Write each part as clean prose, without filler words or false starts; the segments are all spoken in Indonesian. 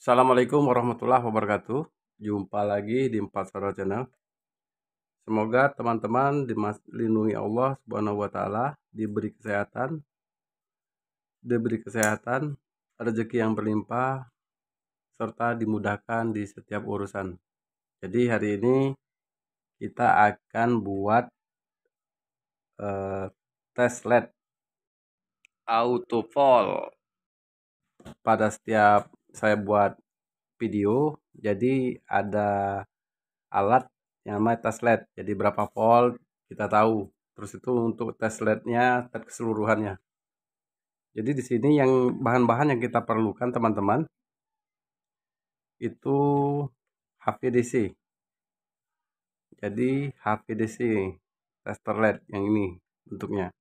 Assalamualaikum warahmatullahi wabarakatuh. Jumpa lagi di Empat Saro Channel. Semoga teman-teman dilindungi Allah Subhanahu wa taala, diberi kesehatan, rezeki yang berlimpah serta dimudahkan di setiap urusan. Jadi hari ini kita akan buat tes LED auto fall. Pada setiap saya buat video, jadi ada alat yang namanya tes LED. Jadi berapa volt kita tahu. Terus itu untuk tes LED-nya, tes keseluruhannya. Jadi di sini yang bahan-bahan yang kita perlukan teman-teman itu HVDC. Jadi HVDC tester LED yang ini bentuknya.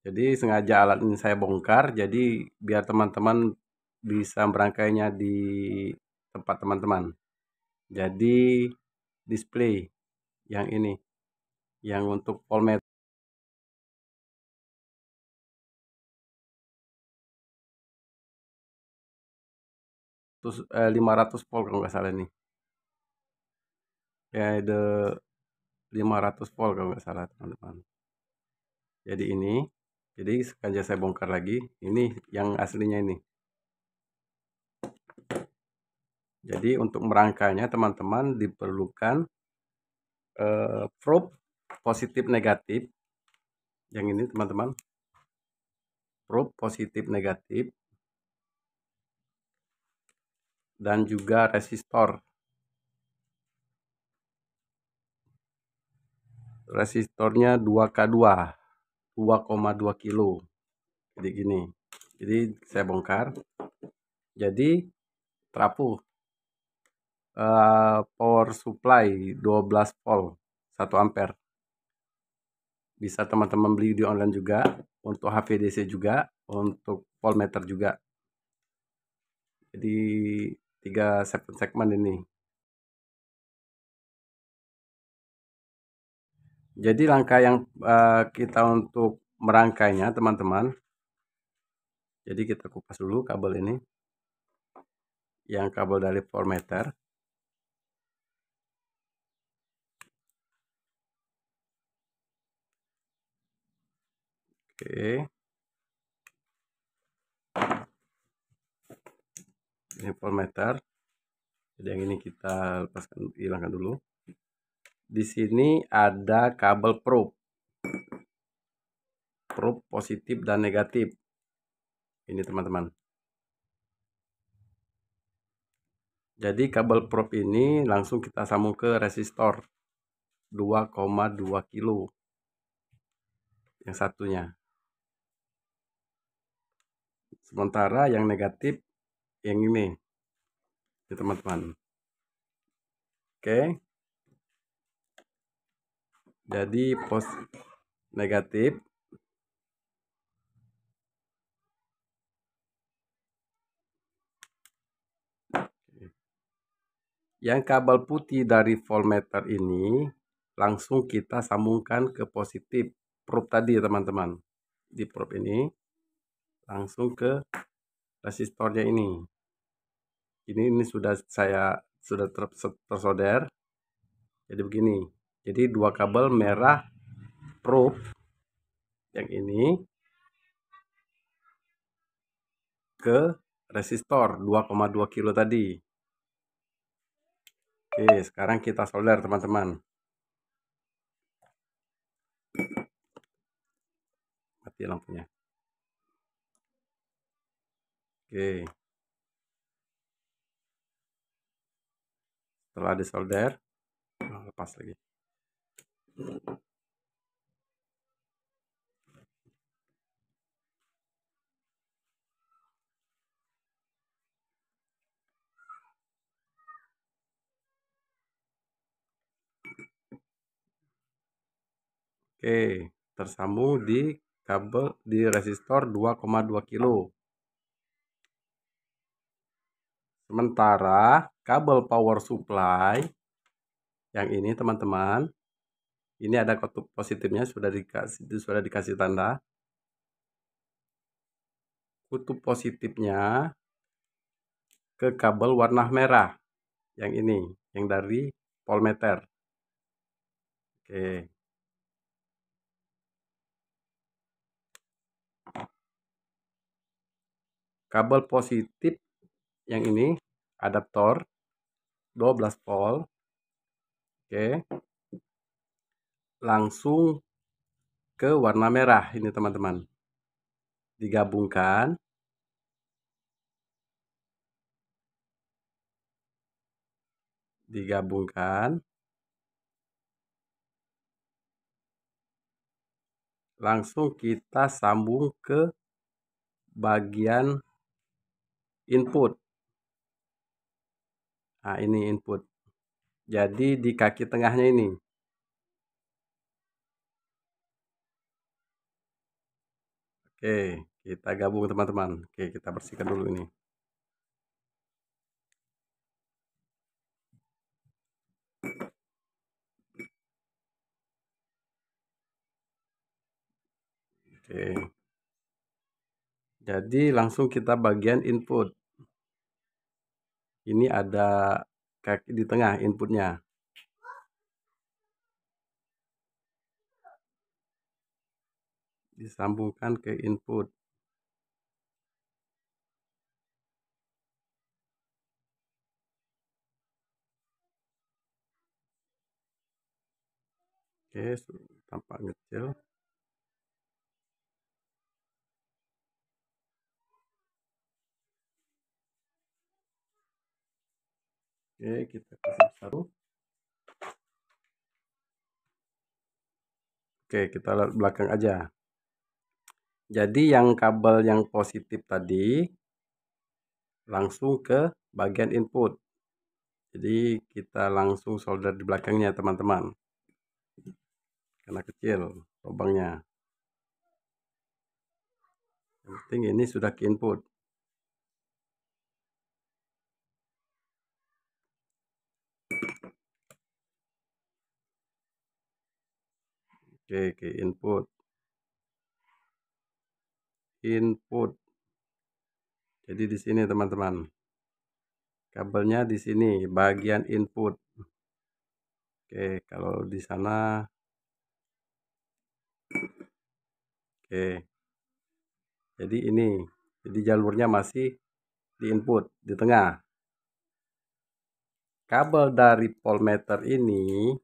Jadi sengaja alat ini saya bongkar jadi biar teman-teman bisa merangkainya di tempat teman-teman. Jadi display yang ini yang untuk voltmeter 500 volt kalau nggak salah nih. Ya ada 500 volt kalau nggak salah teman-teman. Jadi ini, jadi sengaja saya bongkar lagi. Ini yang aslinya ini. Jadi untuk merangkainya teman-teman diperlukan probe positif negatif. Yang ini teman-teman. Probe positif negatif. Dan juga resistor. Resistornya 2K2. 2,2 kilo. Jadi gini. Jadi saya bongkar. Jadi trafo power supply 12 volt 1 ampere. Bisa teman-teman beli di online juga, untuk HVDC juga, untuk voltmeter juga. Jadi 3 segmen ini. Jadi langkah yang kita untuk merangkainya teman-teman. Jadi kita kupas dulu kabel ini. Yang kabel dari voltmeter. Oke. Ini voltmeter. Jadi yang ini kita lepaskan, hilangkan dulu. Di sini ada kabel probe. Probe positif dan negatif. Ini teman-teman. Jadi kabel probe ini langsung kita sambung ke resistor 2,2 kilo. Yang satunya. Sementara yang negatif yang ini. Ini teman-teman. Oke. Jadi negatif. Yang kabel putih dari voltmeter ini langsung kita sambungkan ke positif probe tadi teman-teman. Di probe ini langsung ke resistornya ini. Ini sudah tersolder. Jadi begini. Jadi dua kabel merah probe yang ini ke resistor 2,2 kilo tadi. Oke, sekarang kita solder teman-teman. Mati lampunya. Oke. Setelah disolder, lepas lagi. Oke, tersambung di kabel di resistor 2,2 kilo. Sementara kabel power supply yang ini teman-teman, ini ada kutub positifnya sudah dikasih tanda. Kutub positifnya ke kabel warna merah yang ini, yang dari voltmeter. Oke. Kabel positif yang ini adaptor 12 volt. Oke. Langsung ke warna merah ini teman-teman. Digabungkan. Langsung kita sambung ke bagian input. Nah, ini input. Jadi di kaki tengahnya ini. Oke, kita gabung teman-teman. Oke, kita bersihkan dulu ini. Oke. Jadi langsung kita bagian input. Ini ada kaki di tengah inputnya. Disambungkan ke input. Oke, tampak kecil. Oke, kita kasih satu. Oke, kita lihat belakang aja. Jadi yang kabel yang positif tadi langsung ke bagian input. Jadi kita langsung solder di belakangnya teman-teman. Karena kecil lubangnya. Yang penting ini sudah ke input. Oke, ke input. Jadi di sini teman-teman. Kabelnya di sini bagian input. Oke, kalau di sana oke. Jadi ini. Jadi jalurnya masih di input di tengah. Kabel dari voltmeter ini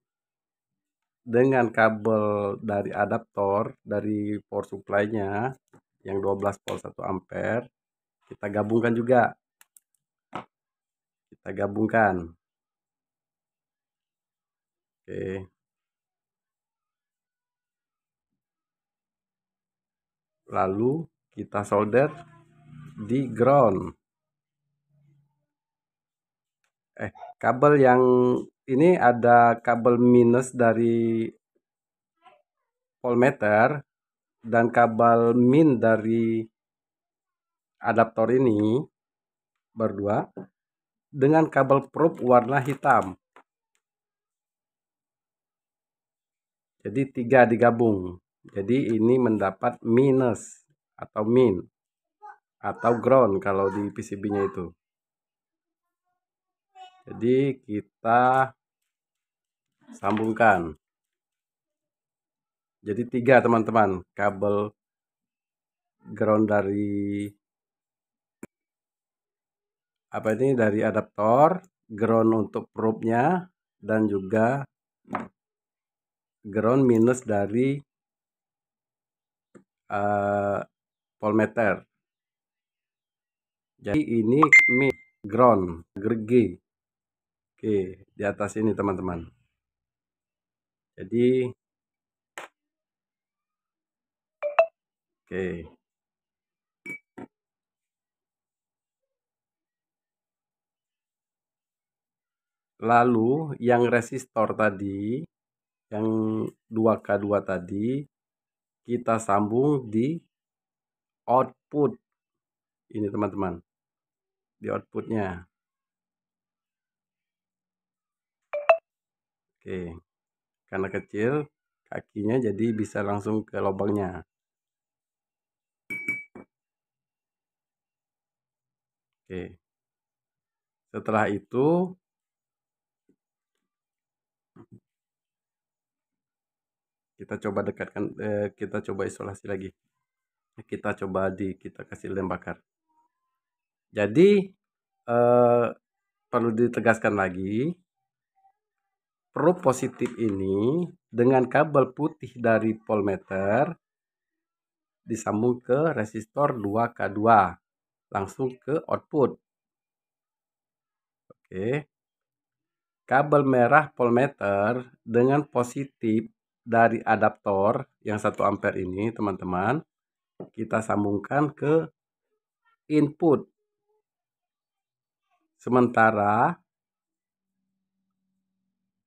dengan kabel dari adaptor dari power supply-nya yang 12 volt 1 ampere kita gabungkan juga. Oke. Lalu kita solder di ground. Kabel yang ini ada kabel minus dari voltmeter dan kabel min dari adaptor ini berdua dengan kabel probe warna hitam. Jadi 3 digabung. Jadi ini mendapat minus atau min atau ground kalau di PCB-nya itu. Jadi kita sambungkan. Jadi 3 teman-teman, kabel ground dari dari adaptor, ground untuk probe-nya, dan juga ground minus dari voltmeter. Jadi ini min ground gergi. Oke, di atas ini teman-teman. Jadi oke. Lalu yang resistor tadi, yang 2K2 tadi, kita sambung di output. Ini teman-teman. Di outputnya. Oke. Karena kecil, kakinya jadi bisa langsung ke lubangnya. Oke. Setelah itu kita coba dekatkan, kita coba isolasi lagi. Kita kasih lem bakar. Jadi perlu ditegaskan lagi, probe positif ini dengan kabel putih dari voltmeter disambung ke resistor 2K2 langsung ke output. Oke. Kabel merah voltmeter dengan positif dari adaptor yang 1 ampere ini, teman-teman, kita sambungkan ke input. Sementara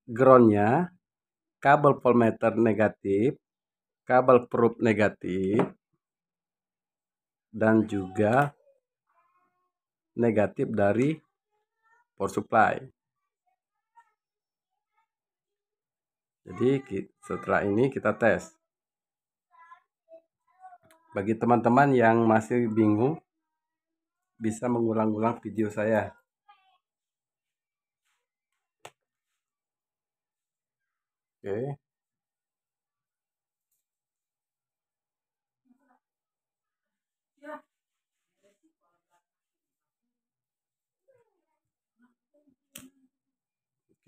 groundnya kabel voltmeter negatif, kabel probe negatif, dan juga negatif dari power supply. Jadi setelah ini kita tes. Bagi teman-teman yang masih bingung, bisa mengulang-ulang video saya. Oke.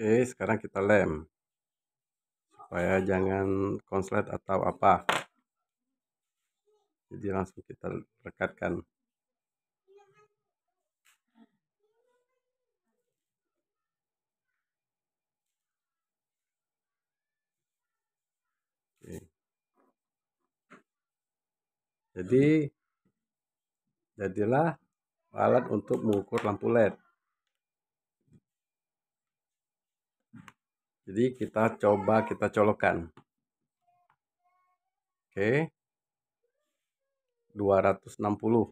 Oke, sekarang kita lem supaya jangan konslet atau apa. Jadi langsung kita rekatkan. Oke. Jadilah alat untuk mengukur lampu LED. Jadi kita coba colokkan. Oke. 260.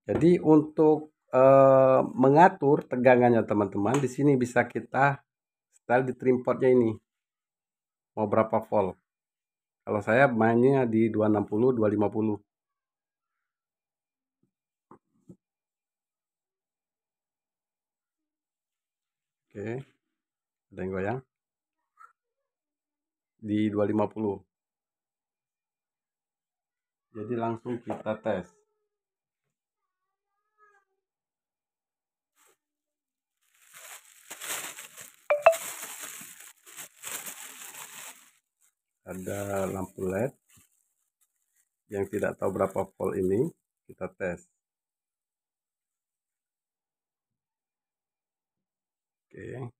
Jadi untuk mengatur tegangannya teman-teman, di sini bisa kita setel di trim portnya ini. Mau berapa volt? Kalau saya mainnya di 260, 250. Oke. Ada yang goyang? Di 250. Jadi langsung kita tes. Ada lampu LED yang tidak tahu berapa volt ini, kita tes. Oke.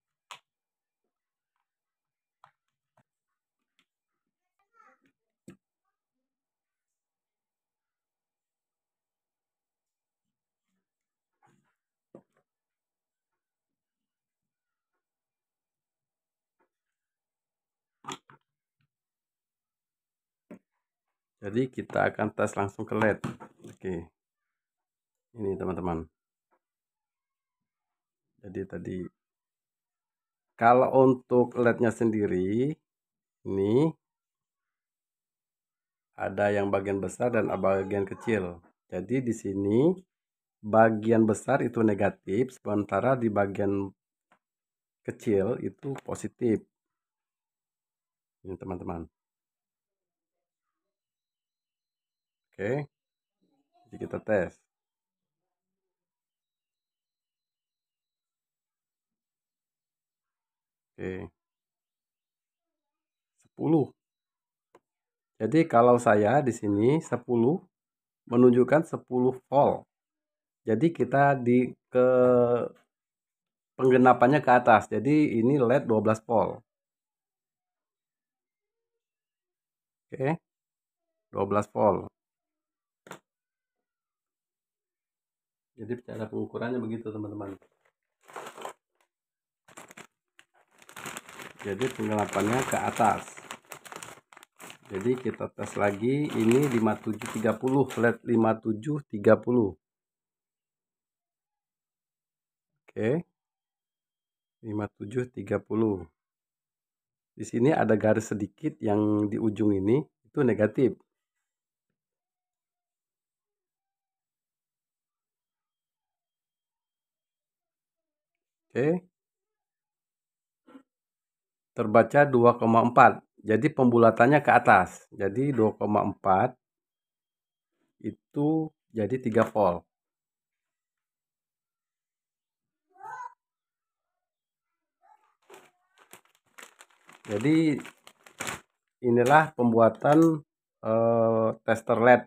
Jadi kita akan tes langsung ke LED. Oke. Ini teman-teman. Jadi tadi kalau untuk LED-nya sendiri ini ada yang bagian besar dan bagian kecil. Jadi di sini bagian besar itu negatif, sementara di bagian kecil itu positif. Ini teman-teman. Oke. Jadi kita tes. Oke. 10. Jadi kalau saya di sini 10 menunjukkan 10 volt. Jadi kita ke penggenapannya ke atas. Jadi ini LED 12 volt. Oke. 12 volt. Jadi cara pengukurannya begitu teman-teman. Jadi penggelapannya ke atas. Jadi kita tes lagi, ini 5730, LED 5730. Oke. 5730. Di sini ada garis sedikit yang di ujung ini itu negatif. Oke, terbaca 2,4. Jadi pembulatannya ke atas. Jadi 2,4 itu jadi 3 volt. Jadi inilah pembuatan tester LED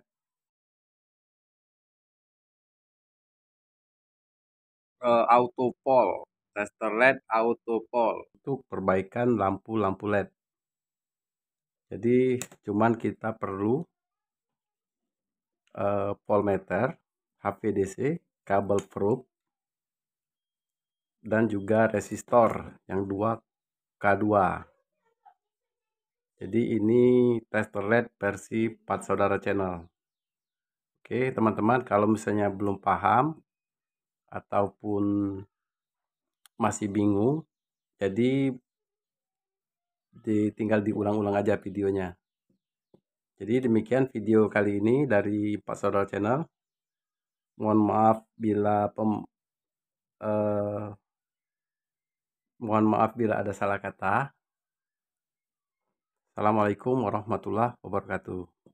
auto pol, tester LED auto pol untuk perbaikan lampu-lampu LED. Jadi cuman kita perlu voltmeter, HVDC, kabel probe, dan juga resistor yang 2K2. Jadi ini tester LED versi 4 saudara channel. Oke teman-teman, kalau misalnya belum paham ataupun masih bingung, jadi tinggal diulang-ulang aja videonya. Jadi demikian video kali ini dari Pak Saudara Channel. Mohon maaf bila mohon maaf bila ada salah kata. Assalamualaikum warahmatullahi wabarakatuh.